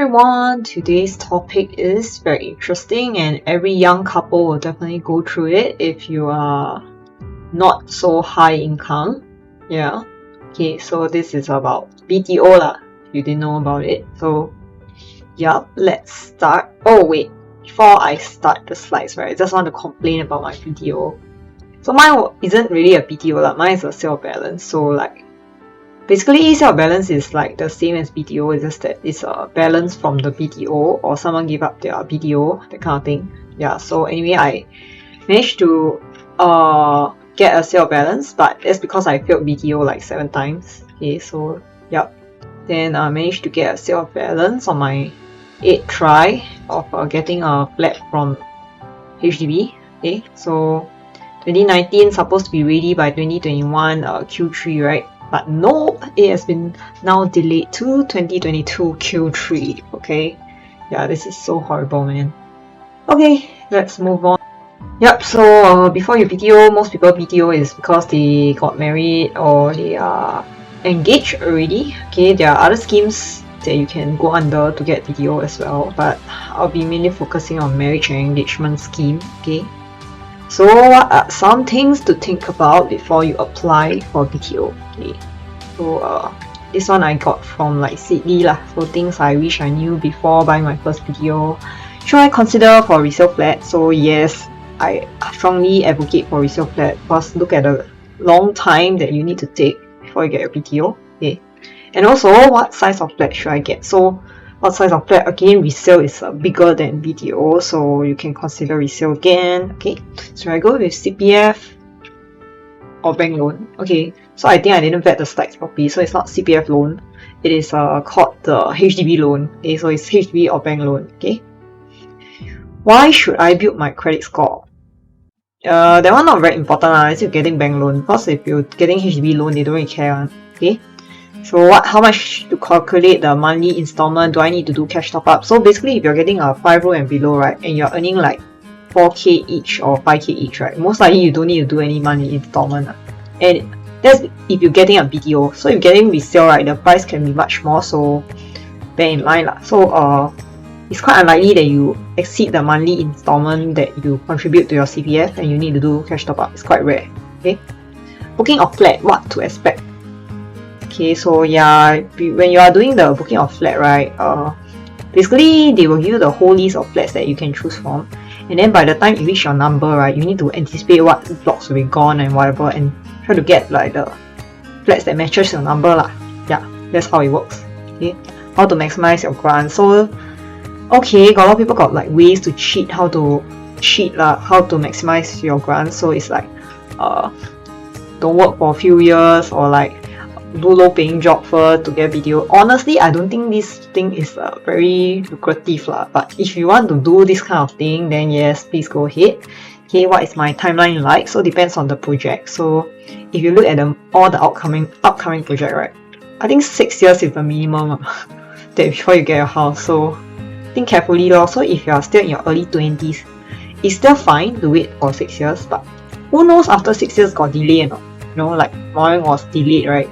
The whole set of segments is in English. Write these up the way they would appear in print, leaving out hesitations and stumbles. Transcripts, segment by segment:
everyone, today's topic is very interesting and every young couple will definitely go through it if you are not so high income. Yeah. Okay, so this is about BTO lah, if you didn't know about it. So yeah, let's start. Oh wait, before I start the slides, right, I just want to complain about my BTO. So mine isn't really a BTO lah, mine is a sale balance. So like basically, sale balance is like the same as BTO, it's just that it's a balance from the BTO or someone give up their BTO, that kind of thing. Yeah, so anyway, I managed to get a sale balance, but it's because I failed BTO like 7 times. Okay, so yep. Then I managed to get a sale balance on my 8th try of getting a flat from HDB. Okay, so 2019 supposed to be ready by 2021 Q3, right? But no, it has been now delayed to 2022 Q3, okay? Yeah, this is so horrible, man. Okay, let's move on. Yep, so before your BTO, most people BTO is because they got married or they are engaged already. Okay, there are other schemes that you can go under to get BTO as well, but I'll be mainly focusing on marriage and engagement scheme, okay? So what are some things to think about before you apply for BTO? Okay. So this one I got from like Sydney lah. So things I wish I knew before buying my first BTO. Should I consider for resale flat? So yes, I strongly advocate for resale flat because look at the long time that you need to take before you get your BTO. Okay. And also what size of flat should I get? So what size of flat? Again, resale is bigger than BTO, so you can consider resale again. Okay, so I go with CPF or bank loan. Okay, so I think I didn't vet the slides properly, so it's not CPF loan. It is called the HDB loan. Okay, so it's HDB or bank loan. Okay, why should I build my credit score? That one not very important unless you're getting bank loan, because if you're getting HDB loan, they don't really care. Okay. So how much to calculate the monthly installment? Do I need to do cash top up? So basically, if you're getting a 5-room and below, right, and you're earning like 4k each or 5k each, right, most likely you don't need to do any monthly installment. And that's if you're getting a BTO. So if you're getting resale, right, the price can be much more, so bear in mind lah. So it's quite unlikely that you exceed the monthly installment that you contribute to your CPF and you need to do cash top up. It's quite rare. Okay. Booking of flat, what to expect? Okay, so yeah, when you are doing the booking of flat, right, basically they will give you the whole list of flats that you can choose from, and then by the time you reach your number, right, you need to anticipate what blocks will be gone and whatever, and try to get like the flats that matches your number lah. Yeah, that's how it works. Okay, how to maximize your grant. So okay, got a lot of people got like ways to cheat, how to maximize your grant. So it's like don't work for a few years or like do low paying job first to get BTO. Honestly, I don't think this thing is very lucrative lah. But if you want to do this kind of thing, then yes, please go ahead. Okay, what is my timeline like? So depends on the project. So if you look at all the upcoming project, right, I think 6 years is the minimum that before you get your house. So think carefully lor. So if you are still in your early 20s, it's still fine to wait for 6 years. But who knows after 6 years got delay or not? You know, like mine was delayed, right?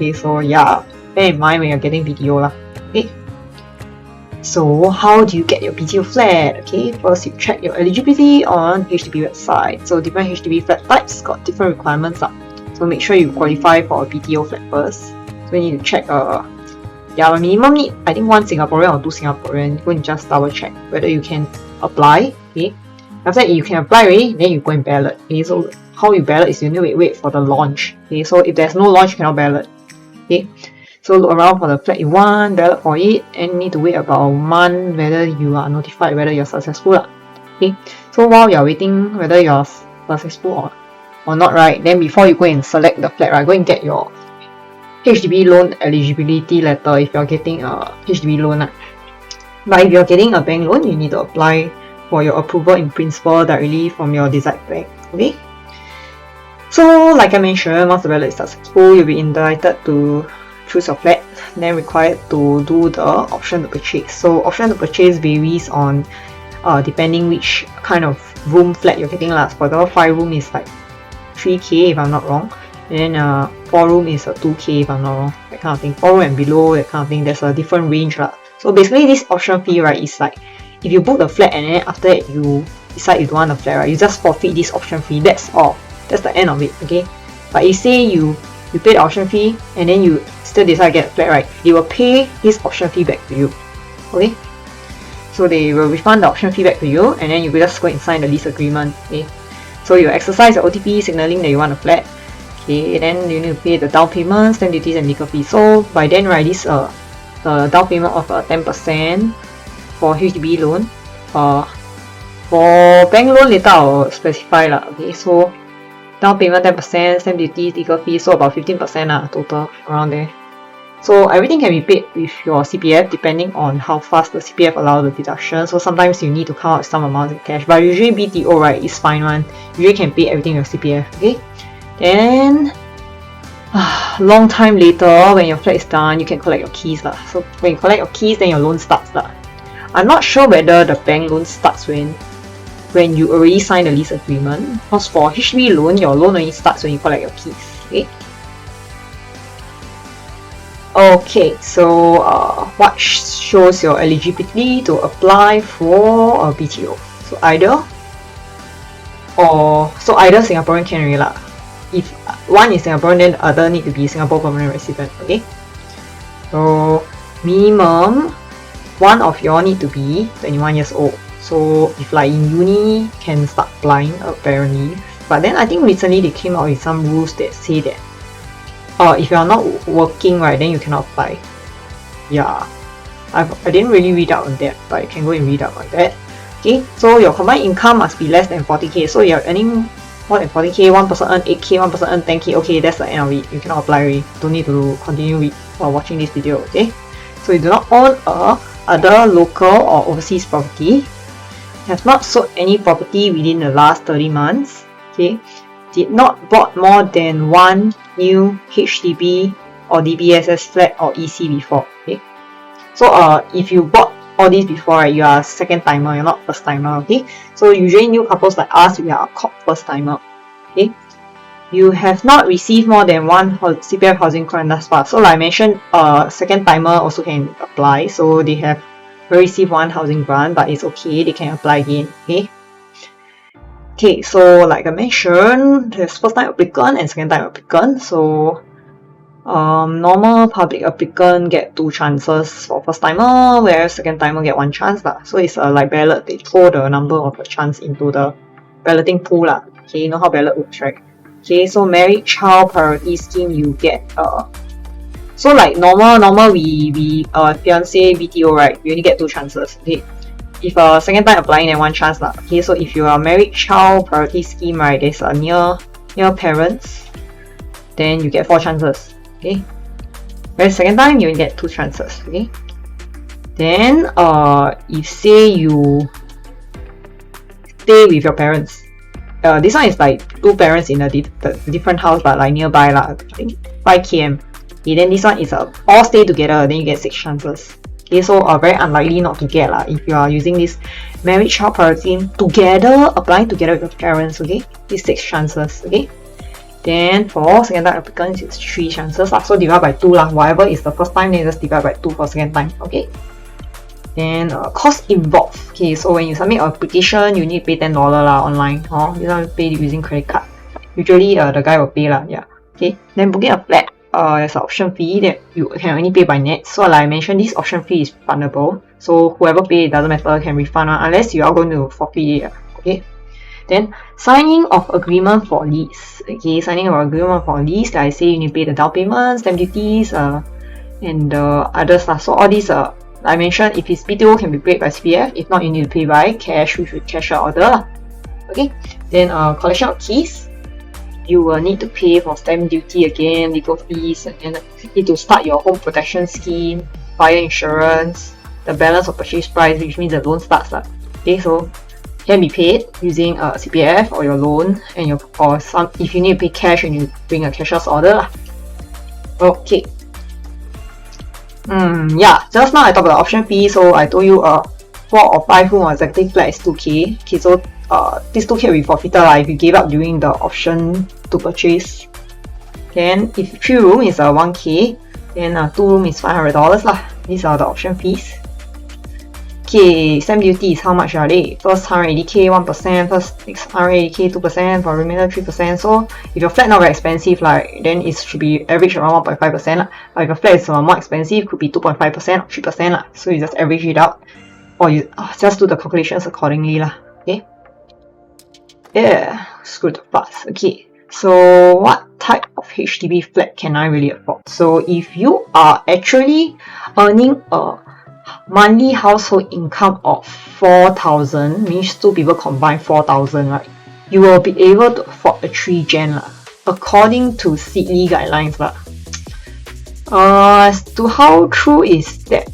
Okay, so yeah, bear in mind when you're getting BTO lah. Okay. So how do you get your BTO flat? Okay, first you check your eligibility on HDB website. So different HDB flat types got different requirements lah. So make sure you qualify for a BTO flat first. So you need to check yeah, minimum need I think 1 Singaporean or 2 Singaporean. Go and just double check whether you can apply. Okay. After that you can apply already, then you go and ballot. Okay, so how you ballot is you need to wait for the launch. Okay, so if there's no launch, you cannot ballot. Okay, so look around for the flat you want, ballot for it, and need to wait about a month whether you are notified whether you're successful lah. Okay, so while you're waiting whether you're successful or not, right, then before you go and select the flat, right, go and get your HDB loan eligibility letter if you're getting a HDB loan. But if you're getting a bank loan, you need to apply for your approval in principle directly from your desired bank. Okay. So, like I mentioned, once the ballot is successful, you'll be entitled to choose your flat, then required to do the option to purchase. So, option to purchase varies on depending which kind of room flat you're getting. For the 5-room is like 3k if I'm not wrong, and then 4-room is a 2k if I'm not wrong, that kind of thing. 4-room and below, that kind of thing. There's a different range lah. So basically this option fee, right, is like if you book the flat and then after that you decide you don't want the flat, right, you just forfeit this option fee. That's all. That's the end of it. Okay. But if say you pay the option fee and then you still decide to get a flat, right, they will pay this option fee back to you. Okay. So they will refund the option fee back to you and then you will just go and sign the lease agreement. Okay. So you exercise the OTP signaling that you want a flat. Okay, then you need to pay the down payment, stamp duties and legal fees. So by then, right, this the down payment of 10% for HDB loan. For bank loan later I'll specify lah. Okay, so down payment 10%, stamp duties, legal fees, so about 15% lah total around there. So everything can be paid with your CPF depending on how fast the CPF allows the deduction. So sometimes you need to count some amount in cash, but usually BTO, right, is fine one. Usually can pay everything with CPF. Okay. Then long time later, when your flat is done, you can collect your keys lah. So when you collect your keys, then your loan starts lah. I'm not sure whether the bank loan starts when you already sign the lease agreement. Because for HDB loan, your loan only starts when you collect your keys. Okay. Okay, so what shows your eligibility to apply for a BTO? So either Singaporean can already lah. If one is Singaporean, then the other need to be Singapore permanent resident. Okay. So minimum, one of y'all need to be 21 years old. So if like in uni, can start applying apparently. But then I think recently they came out with some rules that say that if you are not working, right, then you cannot apply. Yeah, I didn't really read out on that, but you can go and read out on that. Okay, so your combined income must be less than 40k. So you're earning more than 40k, one person earn 8k, one person earn 10k. Okay, that's the end of it. You cannot apply already. Don't need to continue while watching this video. Okay, so you do not own other local or overseas property, have not sold any property within the last 30 months. Okay, did not bought more than one new HDB or DBSS flat or EC before. Okay, so if you bought all these before, right, you are a second timer, you're not first timer. Okay, so usually new couples like us, we are called first timer. Okay, you have not received more than one CPF housing grant thus far. So like I mentioned, second timer also can apply. So they have received one housing grant, but it's okay, they can apply again. Okay, so like I mentioned, there's first time applicant and second time applicant. So normal public applicant get 2 chances for first timer, whereas second timer get 1 chance lah. So it's like ballot, they throw the number of the chance into the balloting pool lah. Okay, you know how ballot works, right? Okay, so married child priority scheme, you get so like normal we fiance BTO, right, you only get 2 chances. Okay, if second time applying, then 1 chance lah. Okay, so if you are married child priority scheme, right, there's a near parents, then you get 4 chances. Okay, whereas second time you only get 2 chances. Okay, then if say you stay with your parents, this one is like 2 parents in a different house but like nearby lah, I think 5 km. Okay, then this one is all stay together, then you get 6 chances. Okay, so very unlikely not to get lah if you are using this married child priority together, applying together with your parents. Okay, it's 6 chances. Okay, then for second time applicants, it's 3 chances lah. So divide by 2 lah. Whatever is the first time, then just divide by 2 for second time. Okay. Then cost involved. Okay, so when you submit an application, you need to pay $10 lah online. You don't pay using credit card. Usually the guy will pay lah. Yeah. Okay. Then booking a flat, there's an option fee that you can only pay by net. So like I mentioned, this option fee is refundable. So whoever pay, it doesn't matter, can refund unless you are going to forfeit it. Okay. Then signing of agreement for lease. Okay, signing of agreement for lease, like I say, you need to pay the down payment, stamp duties, and the other stuff. So all these I mentioned, if it's BTO, can be paid by CPF. If not, you need to pay by cash, which will cash out order. Okay. Then collection of keys, you will need to pay for stamp duty again, legal fees, and then you need to start your home protection scheme, fire insurance, the balance of purchase price, which means the loan starts lah. Okay, so can be paid using CPF or your loan, and if you need to pay cash, and you bring a cashier's order lah. Okay. Yeah, just now I talked about option fee, so I told you 4 or 5 room or executive flat is 2k. Okay, so this 2k will be forfeited lah if you gave up during the option to purchase. Then if 3 room is 1k, then 2 room is $500 lah. These are the option fees. Okay, stamp duty is how much are they? First 180k 1%, first next 180k 2%, for remainder 3%. So if your flat not very expensive, like then it should be average around 1.5%. But if your flat is more expensive, could be 2.5% or 3%. So you just average it out, or you just do the calculations accordingly. Okay. Yeah, screw the fuss. Okay. So what type of HDB flat can I really afford? So if you are actually earning a monthly household income of 4,000, means two people combine 4,000, right? You will be able to afford a 3 gen according to Seedly guidelines as to how true is that?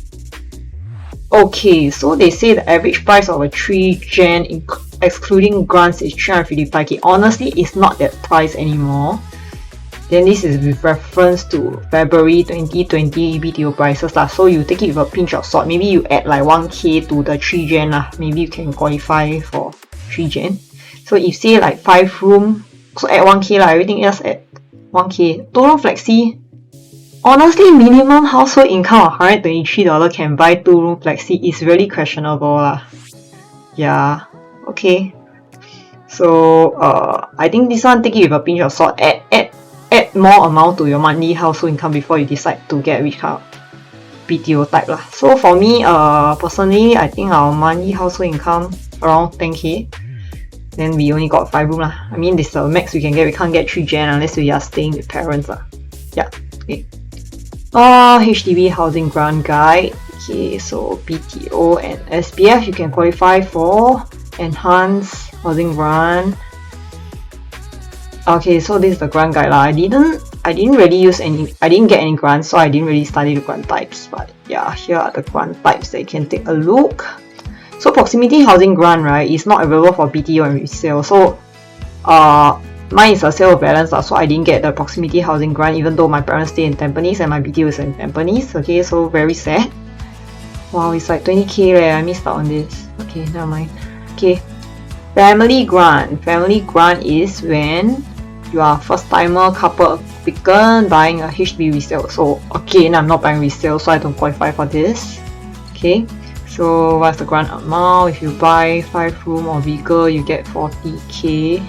Okay, so they say the average price of a 3 gen excluding grants is 355k. Honestly, it's not that price anymore. Then this is with reference to February 2020 BTO prices so you take it with a pinch of salt. Maybe you add like 1k to the 3 gen maybe you can qualify for 3 gen. So if say like 5 room, so add 1k everything else add 1k. 2 room flexi, honestly minimum household income of $123 can buy 2 room flexi is really questionable Yeah, okay. So I think this one take it with a pinch of salt. Add more amount to your monthly household income before you decide to get which kind of BTO type So for me, personally, I think our monthly household income around 10k. Then we only got 5 room I mean, this is the max we can get. We can't get 3 gen unless we are staying with parents Yeah. Okay. HDB housing grant guide. Okay, so BTO and SPF you can qualify for. Enhanced housing grant. Okay, so this is the grant guide I didn't really use any, I didn't get any grants, so I didn't really study the grant types. But yeah, here are the grant types that you can take a look. So proximity housing grant, right, is not available for BTO and resale. So mine is a sale of balance so I didn't get the proximity housing grant even though my parents stay in Tampines and my BTO is in Tampines. Okay, so very sad. Wow, it's like 20k I missed out on this. Okay, never mind. Okay, family grant. Family grant is when you are first timer couple applicant buying a HDB resale. So again, I'm not buying resale, so I don't qualify for this. Okay, so what's the grant amount? If you buy 5 room or bigger, you get 40k.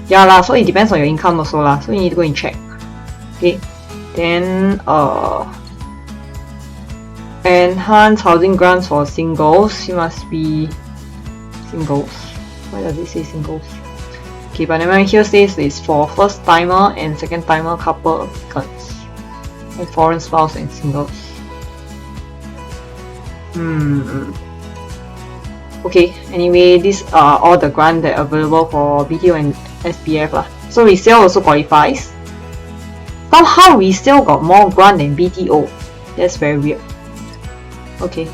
Yeah so it depends on your income also so you need to go and check. Okay, then enhanced housing grants for singles. You must be singles. Why does it say singles? Okay, but never mind, here says it's for first timer and second timer couple applicants and foreign spouse and singles. Okay, anyway, these are all the grants that are available for BTO and SPF So resale also qualifies. Somehow resale got more grant than BTO. That's very weird. Okay.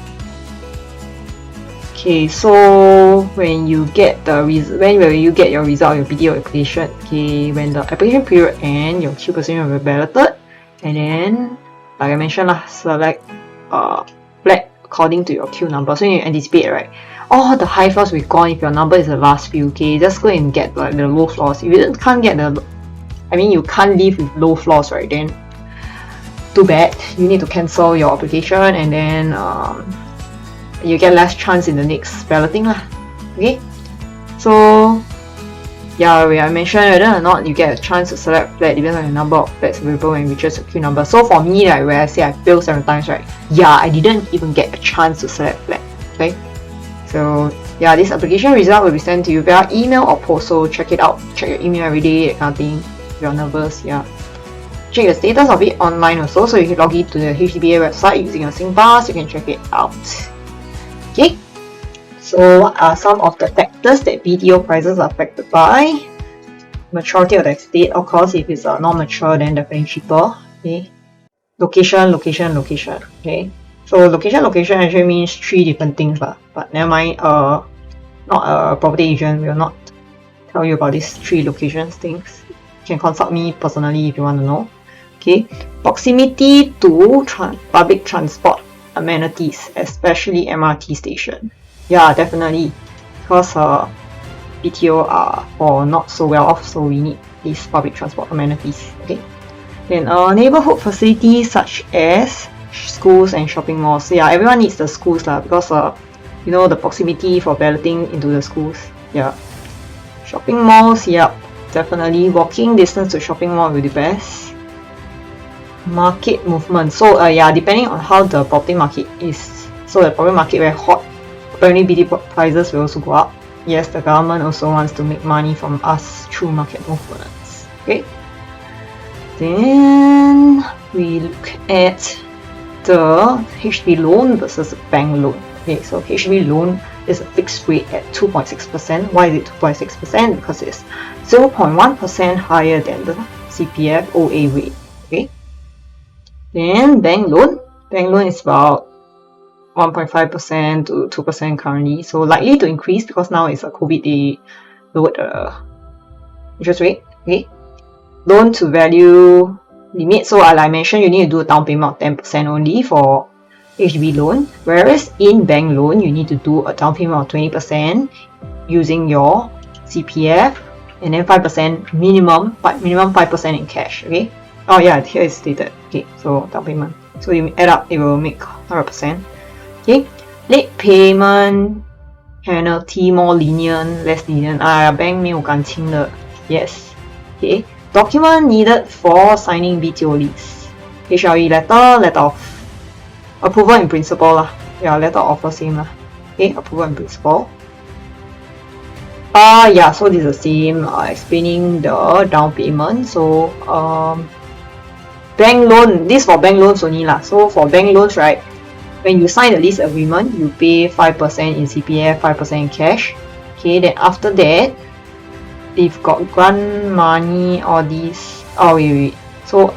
Okay, so when you get the when will you get your result of your BTO application? Okay, when the application period ends, your queue position will be balloted, and then like I mentioned select flat according to your queue number. So you anticipate, right? All the high floors will be gone if your number is the last few. Okay, just go and get like the low floors. If you can't get you can't live with low floors, right? Then too bad. You need to cancel your application, and then you get less chance in the next balloting Okay, so yeah, I mentioned whether or not you get a chance to select flat depends on the number of flats available when you reaches the queue number. So for me, like where I say I failed 7 times, right? Yeah, I didn't even get a chance to select flat. Okay, so yeah, this application result will be sent to you via email or post. So check it out. Check your email every day, that kind of thing. If you're nervous, yeah. Check the status of it online also. So you can log in to the HDBA website using your SingPass. You can check it out. Okay, so what are some of the factors that BTO prices are affected by? Maturity of the estate, of course. If it's not mature, then definitely cheaper. Okay, location. Okay, so location actually means 3 different things but never mind. Not a property agent will not tell you about these 3 locations things. You can consult me personally if you want to know. Okay, proximity to public transport amenities, especially MRT station. Yeah, definitely, because BTO are for not so well off, so we need these public transport amenities. Okay, then neighborhood facilities such as schools and shopping malls. So yeah, everyone needs the schools lah, because you know, the proximity for balloting into the schools. Yeah, shopping malls, yeah, definitely walking distance to shopping mall will be best. Market movement. So yeah, depending on how the property market is. So the property market very hot. Apparently BTO prices will also go up. Yes, the government also wants to make money from us through market movements. Okay. Then we look at the HDB loan versus bank loan. Okay, so HDB loan is a fixed rate at 2.6%. Why is it 2.6%? Because it's 0.1% higher than the CPF OA rate. Okay. Then bank loan is about 1.5% to 2% currently, so likely to increase because now it's a COVID, they lowered the interest rate. Okay. Loan to value limit, so like I mentioned, you need to do a down payment of 10% only for HDB loan, whereas in bank loan you need to do a down payment of 20% using your CPF, and then 5% minimum 5% in cash. Okay. Oh yeah, here is stated. Okay, so down payment, so you add up, it will make 100%. Okay, late payment penalty more lenient, less lenient. Bank 没有感情的。Yes. Okay. Document needed for signing BTO lease. HLE letter of approval in principle lah. Yeah, letter of offer same lah. Okay, approval in principle. Yeah, so this is the same. Explaining the down payment. So bank loan. This for bank loans only lah. So for bank loans, right? When you sign the lease agreement, you pay 5% in CPF, 5% in cash. Okay, then after that, if got grant money, all these. Oh wait. So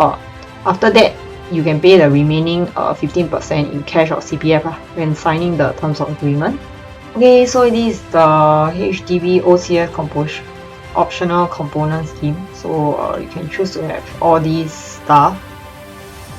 after that, you can pay the remaining 15% in cash or CPF when signing the terms of agreement. Okay, so this is the HDB OCS optional component scheme. So you can choose to have all these stuff.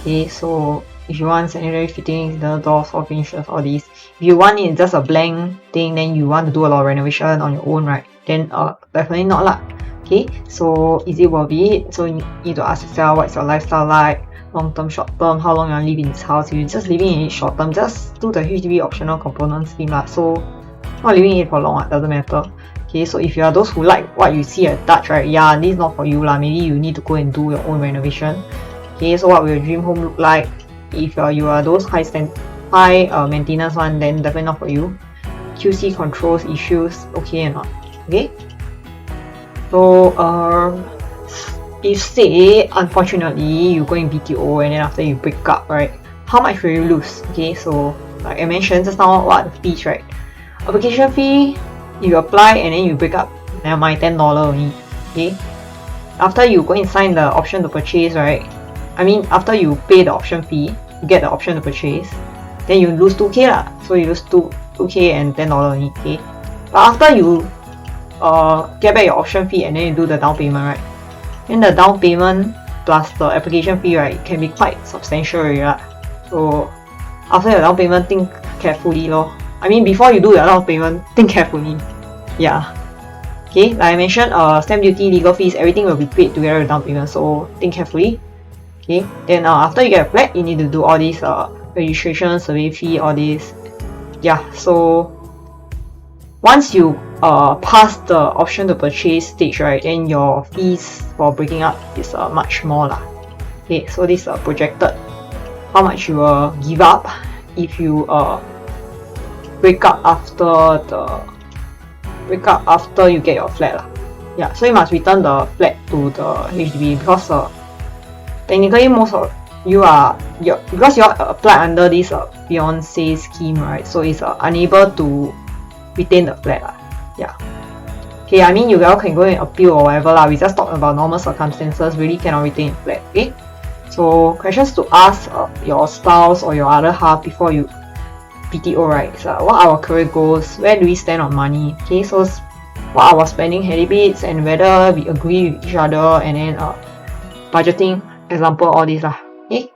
Okay, so if you want sanitary fittings, the doors, or finishes, all these. If you want it just a blank thing, then you want to do a lot of renovation on your own, right? Then definitely not lah. Okay, so is it worth it? So you need to ask yourself, what's your lifestyle like? Long term, short term, how long you want to live in this house? If you're just living in it short term, just do the HDB optional component scheme lah. So not living in it for long, doesn't matter. Okay, so if you are those who like what you see at Dutch, right? Yeah, this is not for you lah. Maybe you need to go and do your own renovation. Okay, so what will your dream home look like? If you are those high maintenance one, then definitely not for you. QC controls issues, okay or not? Okay. So if say unfortunately you go in BTO and then after you break up, right? How much will you lose? Okay, so like I mentioned just now, what are the fees, right? Application fee, if you apply and then you break up, never mind, $10 only. Okay. After you go and sign the option to purchase, right? I mean, after you pay the option fee, you get the option to purchase, then you lose 2k lah. So you lose 2k and $10 only. Okay. But after you get back your option fee and then you do the down payment, right? Then the down payment plus the application fee, right, can be quite substantial already lah. So after your down payment, think carefully lor. I mean, before you do your down payment, think carefully. Yeah. Okay, like I mentioned, stamp duty, legal fees, everything will be paid together with down payment. So think carefully. Okay, then after you get a flat, you need to do all these registration, survey fee, all these. Yeah, so once you pass the option to purchase stage, right, then your fees for breaking up is much more lah. Okay, so this is projected how much you will give up if you break up after you get your flat lah. Yeah, so you must return the flat to the HDB because technically most of you because you apply under this fiancé scheme, right? So it's unable to retain the flat lah. Yeah. Okay, I mean you all can go and appeal or whatever lah. We just talk about normal circumstances, really cannot retain the flat. Okay. So questions to ask your spouse or your other half before you BTO, right? So what are our career goals? Where do we stand on money? Okay, so what are our spending habits and whether we agree with each other, and then budgeting, example, all these lah. Okay,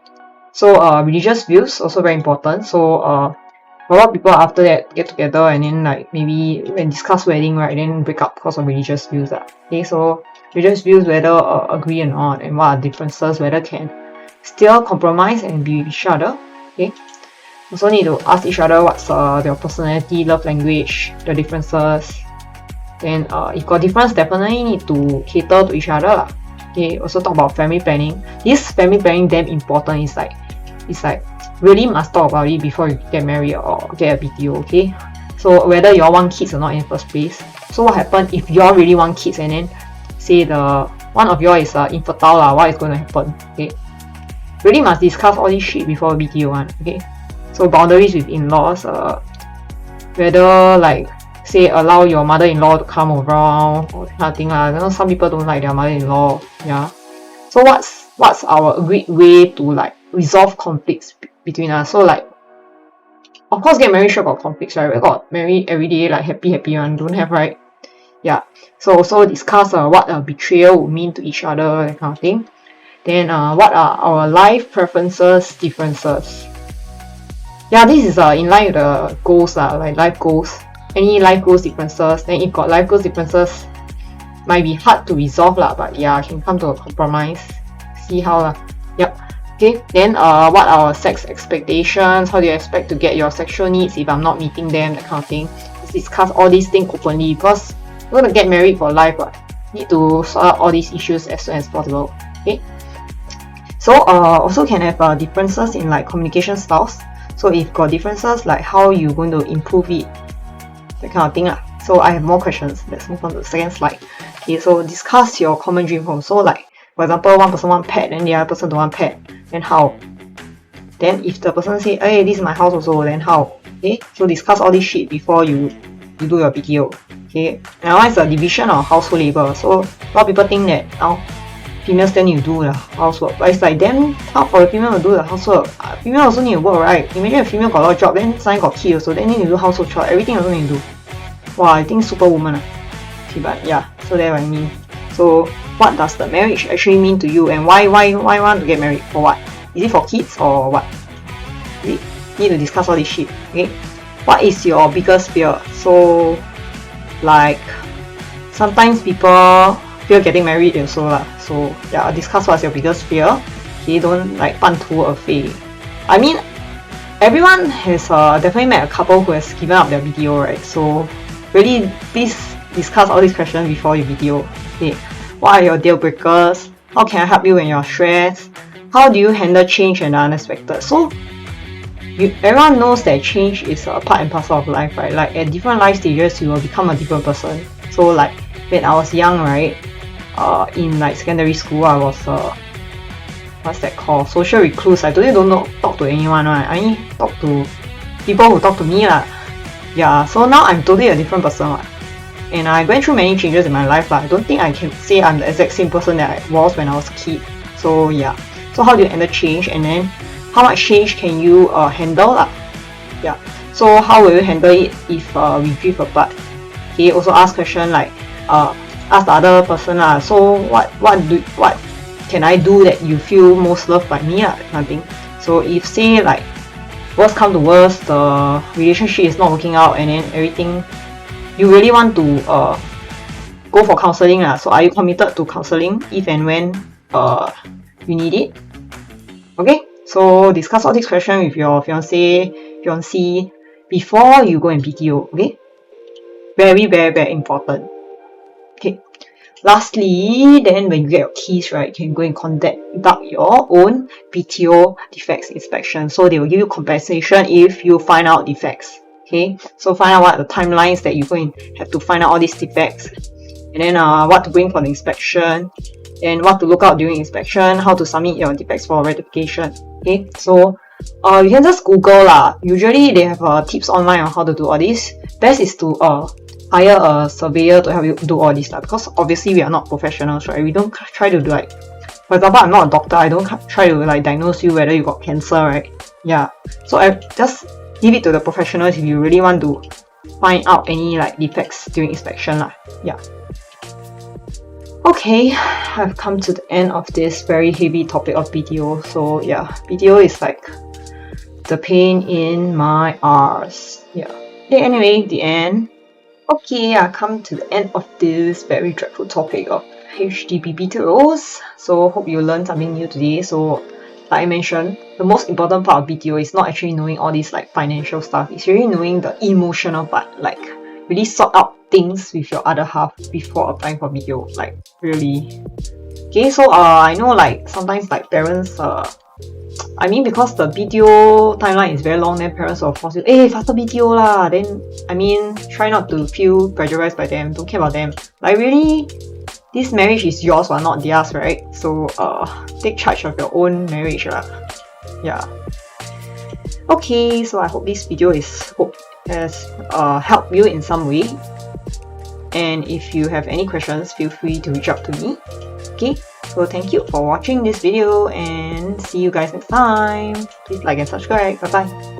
so religious views also very important. So a lot of people after that get together and then like maybe when discuss wedding, right, then break up because of religious views lah. Okay, so religious views, whether agree or not, and what are differences, whether can still compromise and be with each other. Okay. Also need to ask each other what's their personality, love language, the differences. Then if got difference, definitely need to cater to each other. Okay. Also talk about family planning. This family planning damn important. It's like really must talk about it before you get married or get a BTO. Okay. So whether you all want kids or not in the first place. So what happens if you all really want kids and then say one of you all is infertile what is going to happen? Okay. Really must discuss all this shit before BTO one. Okay. So boundaries with in-laws, whether like say allow your mother-in-law to come around or that kind of thing lah. You know, some people don't like their mother-in-law. Yeah. So what's our agreed way to like resolve conflicts between us? So like, of course, get married sure got conflicts, right? We got married every day like happy one, don't have, right? Yeah. So also discuss what a betrayal would mean to each other, that kind of thing. Then what are our life preferences, differences? Yeah, this is in line with the goals like life goals. Any life goals differences. Then if got life goals differences, might be hard to resolve but yeah, can come to a compromise. See how Yep. Okay. Then what are our sex expectations? How do you expect to get your sexual needs if I'm not meeting them? That kind of thing. Let's discuss all these things openly because we're gonna get married for life. Need to sort out all these issues as soon as possible. Okay. So also can have differences in like communication styles. So if got differences, like how you going to improve it, that kind of thing So I have more questions. Let's move on to the second slide. Okay, so discuss your common dream home. So like, for example, one person want pet, then the other person don't want pet. Then how? Then if the person say, hey, this is my house also, then how? Okay, so discuss all this shit before you do your BTO. Okay, now one is a division of household labor. So a lot of people think that now females then you do the housework, but it's like damn hard for a female to do the housework. Female also need to work, right? Imagine a female got a lot of job, then suddenly got kid also, then need to do housework chore, everything also need to do. Wow, I think superwoman. Okay, but yeah, so that's what I mean. So what does the marriage actually mean to you, and why want to get married? For what? Is it for kids or what? We need to discuss all this shit. Okay, what is your biggest fear? So like sometimes people fear getting married also so yeah, discuss what's your biggest fear. Okay, don't like 半途而废. I mean, everyone has definitely met a couple who has given up their BTO, right? So really please discuss all these questions before you BTO. Okay, what are your deal breakers? How can I help you when you're stressed? How do you handle change and the unexpected? So everyone knows that change is a part and parcel of life, right? Like at different life stages you will become a different person. So like when I was young, right, in like secondary school, I was what's that called? Social recluse. I totally don't talk to anyone, right? I only talk to people who talk to me Yeah, so now I'm totally a different person and I went through many changes in my life, but I don't think I can say I'm the exact same person that I was when I was a kid. So yeah, so how do you handle change, and then how much change can you handle Yeah, so how will you handle it if we drift apart? Okay, also ask question like ask the other person so what can I do that you feel most loved by me that kind of thing. So if say like worst come to worst, the relationship is not working out and then everything, you really want to go for counseling so are you committed to counseling if and when you need it? Okay, so discuss all these questions with your fiancé before you go and BTO. Okay, very very very important. Okay, lastly, then when you get your keys, right, you can go and conduct your own BTO defects inspection. So they will give you compensation if you find out defects. Okay, so find out what are the timelines that you're going to have to find out all these defects, and then what to bring for the inspection, and what to look out during inspection, how to submit your defects for rectification. Okay, so you can just Google Usually they have tips online on how to do all this. Best is to hire a surveyor to help you do all this because obviously we are not professionals, right? We don't try to do like, for example, I'm not a doctor, I don't try to like diagnose you whether you got cancer, right? Yeah, so I just leave it to the professionals if you really want to find out any like defects during inspection Yeah. Okay, I've come to the end of this very heavy topic of BTO. So yeah, BTO is like the pain in my arse. Yeah. Okay, anyway, the end. Okay, I come to the end of this very dreadful topic of HDB BTOs. So hope you learned something new today. So like I mentioned, the most important part of BTO is not actually knowing all these like financial stuff. It's really knowing the emotional part, like really sort out things with your other half before applying for BTO. Like really. Okay, so I know like sometimes like parents I mean because the BTO timeline is very long, then parents will force you, hey, faster BTO lah. Then I mean try not to feel pressurized by them, don't care about them. Like really, this marriage is yours or not theirs, right? So take charge of your own marriage lah. Yeah. Okay, so I hope this video has helped you in some way. And if you have any questions, feel free to reach out to me. Okay, so thank you for watching this video and see you guys next time. Please like and subscribe. Bye bye.